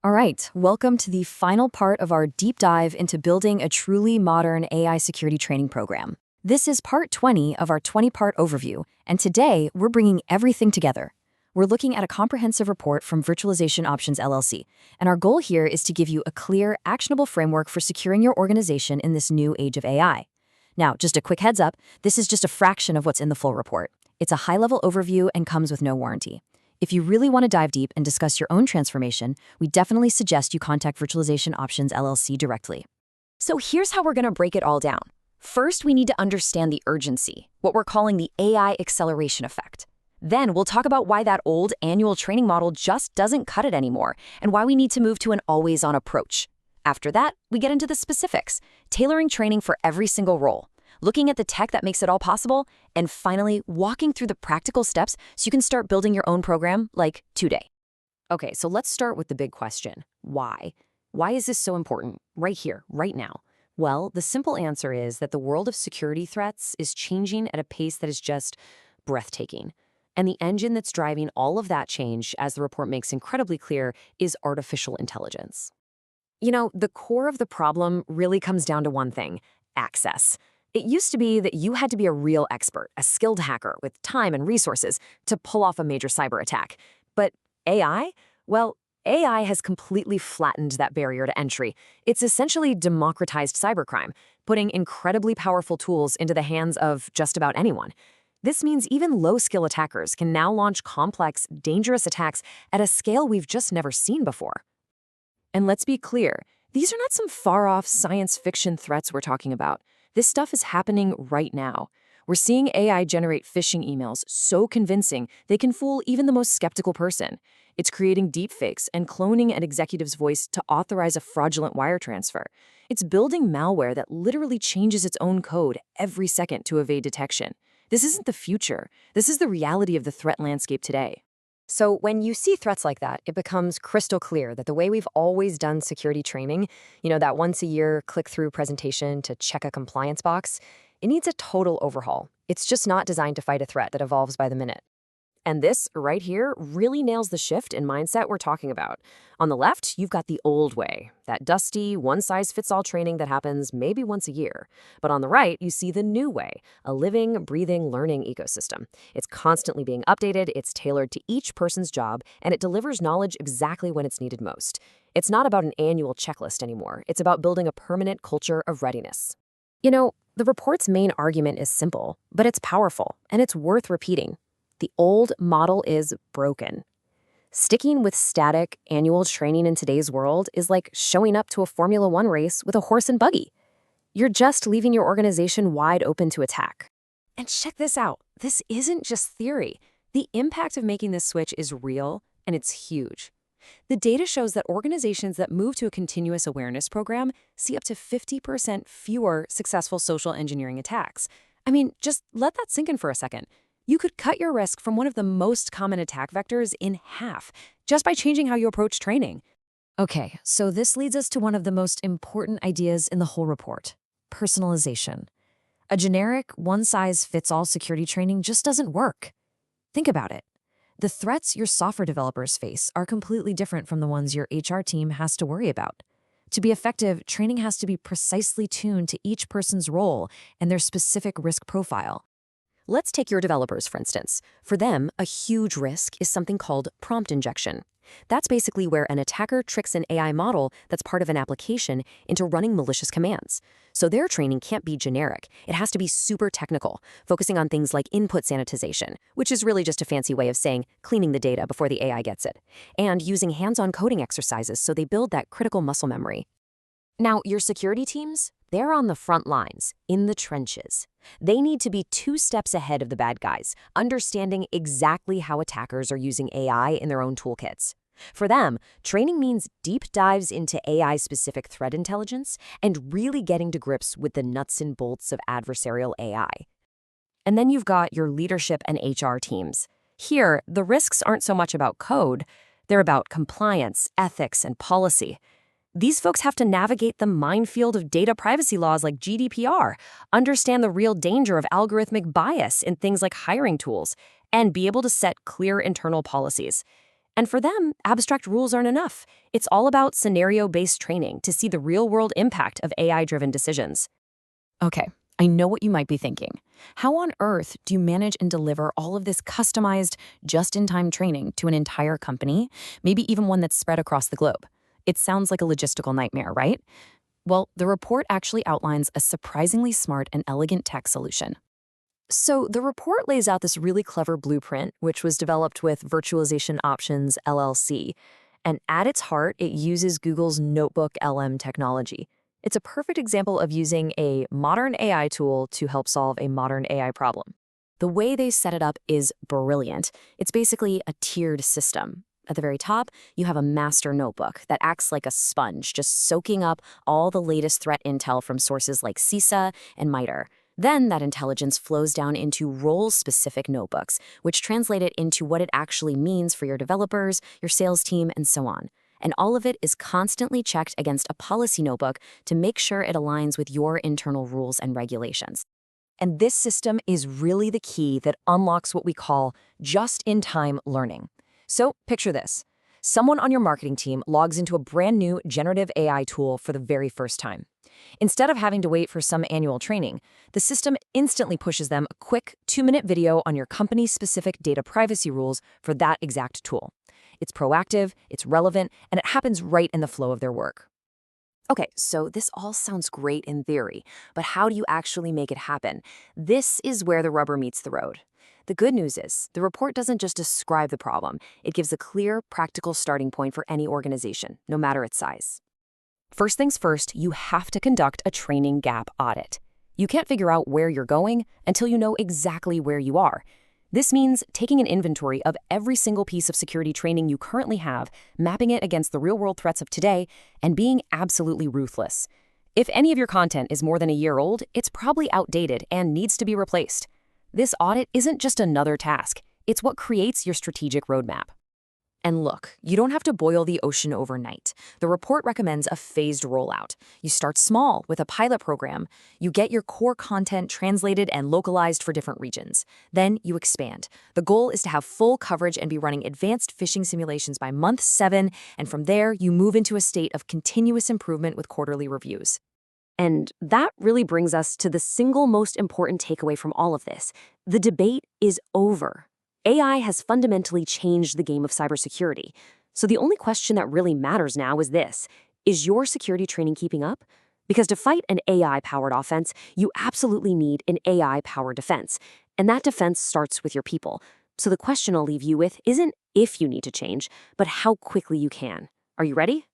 All right, welcome to the final part of our deep dive into building a truly modern AI security training program. This is part 20 of our 20-part overview, and today we're bringing everything together. We're looking at a comprehensive report from Virtualization Options LLC, and our goal here is to give you a clear, actionable framework for securing your organization in this new age of AI. Now, just a quick heads up, this is just a fraction of what's in the full report. It's a high-level overview and comes with no warranty. If you really want to dive deep and discuss your own transformation, we definitely suggest you contact Virtualization Options LLC directly. So here's how we're going to break it all down. First, we need to understand the urgency, what we're calling the AI acceleration effect. Then we'll talk about why that old annual training model just doesn't cut it anymore, and why we need to move to an always-on approach. After that, we get into the specifics, tailoring training for every single role, looking at the tech that makes it all possible, and finally, walking through the practical steps so you can start building your own program, like today. Okay, so let's start with the big question. Why? Why is this so important? Right here, right now. Well, the simple answer is that the world of security threats is changing at a pace that is just breathtaking. And the engine that's driving all of that change, as the report makes incredibly clear, is artificial intelligence. You know, the core of the problem really comes down to one thing: access. It used to be that you had to be a real expert, a skilled hacker with time and resources to pull off a major cyber attack. But AI? Well, AI has completely flattened that barrier to entry. It's essentially democratized cybercrime, putting incredibly powerful tools into the hands of just about anyone. This means even low-skill attackers can now launch complex, dangerous attacks at a scale we've just never seen before. And let's be clear, these are not some far-off science fiction threats we're talking about. This stuff is happening right now. We're seeing AI generate phishing emails so convincing they can fool even the most skeptical person. It's creating deepfakes and cloning an executive's voice to authorize a fraudulent wire transfer. It's building malware that literally changes its own code every second to evade detection. This isn't the future. This is the reality of the threat landscape today. So when you see threats like that, it becomes crystal clear that the way we've always done security training, that once-a-year click-through presentation to check a compliance box, it needs a total overhaul. It's just not designed to fight a threat that evolves by the minute. And this right here really nails the shift in mindset we're talking about. On the left, you've got the old way, that dusty, one-size-fits-all training that happens maybe once a year. But on the right, you see the new way, a living, breathing, learning ecosystem. It's constantly being updated, it's tailored to each person's job, and it delivers knowledge exactly when it's needed most. It's not about an annual checklist anymore. It's about building a permanent culture of readiness. The report's main argument is simple, but it's powerful, and it's worth repeating. The old model is broken. Sticking with static annual training in today's world is like showing up to a Formula One race with a horse and buggy. You're just leaving your organization wide open to attack. And check this out. This isn't just theory. The impact of making this switch is real, and it's huge. The data shows that organizations that move to a continuous awareness program see up to 50% fewer successful social engineering attacks. I mean, just let that sink in for a second. You could cut your risk from one of the most common attack vectors in half just by changing how you approach training. Okay, so this leads us to one of the most important ideas in the whole report: personalization. A generic, one-size-fits-all security training just doesn't work. Think about it. The threats your software developers face are completely different from the ones your HR team has to worry about. To be effective, training has to be precisely tuned to each person's role and their specific risk profile. Let's take your developers, for instance. For them, a huge risk is something called prompt injection. That's basically where an attacker tricks an AI model that's part of an application into running malicious commands. So their training can't be generic. It has to be super technical, focusing on things like input sanitization, which is really just a fancy way of saying cleaning the data before the AI gets it, and using hands-on coding exercises so they build that critical muscle memory. Now, your security teams, they're on the front lines, in the trenches. They need to be 2 steps ahead of the bad guys, understanding exactly how attackers are using AI in their own toolkits. For them, training means deep dives into AI-specific threat intelligence and really getting to grips with the nuts and bolts of adversarial AI. And then you've got your leadership and HR teams. Here, the risks aren't so much about code, they're about compliance, ethics, and policy. These folks have to navigate the minefield of data privacy laws like GDPR, understand the real danger of algorithmic bias in things like hiring tools, and be able to set clear internal policies. And for them, abstract rules aren't enough. It's all about scenario-based training to see the real-world impact of AI-driven decisions. Okay, I know what you might be thinking. How on earth do you manage and deliver all of this customized, just-in-time training to an entire company, maybe even one that's spread across the globe? It sounds like a logistical nightmare, right? Well, the report actually outlines a surprisingly smart and elegant tech solution. So the report lays out this really clever blueprint, which was developed with Virtualization Options LLC. And at its heart, it uses Google's Notebook LM technology. It's a perfect example of using a modern AI tool to help solve a modern AI problem. The way they set it up is brilliant. It's basically a tiered system. At the very top, you have a master notebook that acts like a sponge, just soaking up all the latest threat intel from sources like CISA and MITRE. Then that intelligence flows down into role-specific notebooks, which translate it into what it actually means for your developers, your sales team, and so on. And all of it is constantly checked against a policy notebook to make sure it aligns with your internal rules and regulations. And this system is really the key that unlocks what we call just-in-time learning. So picture this. Someone on your marketing team logs into a brand new generative AI tool for the very first time. Instead of having to wait for some annual training, the system instantly pushes them a quick 2-minute video on your company's specific data privacy rules for that exact tool. It's proactive, it's relevant, and it happens right in the flow of their work. Okay, so this all sounds great in theory, but how do you actually make it happen? This is where the rubber meets the road. The good news is, the report doesn't just describe the problem, it gives a clear, practical starting point for any organization, no matter its size. First things first, you have to conduct a training gap audit. You can't figure out where you're going until you know exactly where you are. This means taking an inventory of every single piece of security training you currently have, mapping it against the real-world threats of today, and being absolutely ruthless. If any of your content is more than a year old, it's probably outdated and needs to be replaced. This audit isn't just another task, it's what creates your strategic roadmap. And look, you don't have to boil the ocean overnight. The report recommends a phased rollout. You start small with a pilot program. You get your core content translated and localized for different regions. Then you expand. The goal is to have full coverage and be running advanced phishing simulations by month 7, and from there, you move into a state of continuous improvement with quarterly reviews. And that really brings us to the single most important takeaway from all of this. The debate is over. AI has fundamentally changed the game of cybersecurity. So the only question that really matters now is this: is your security training keeping up? Because to fight an AI-powered offense, you absolutely need an AI-powered defense. And that defense starts with your people. So the question I'll leave you with isn't if you need to change, but how quickly you can. Are you ready?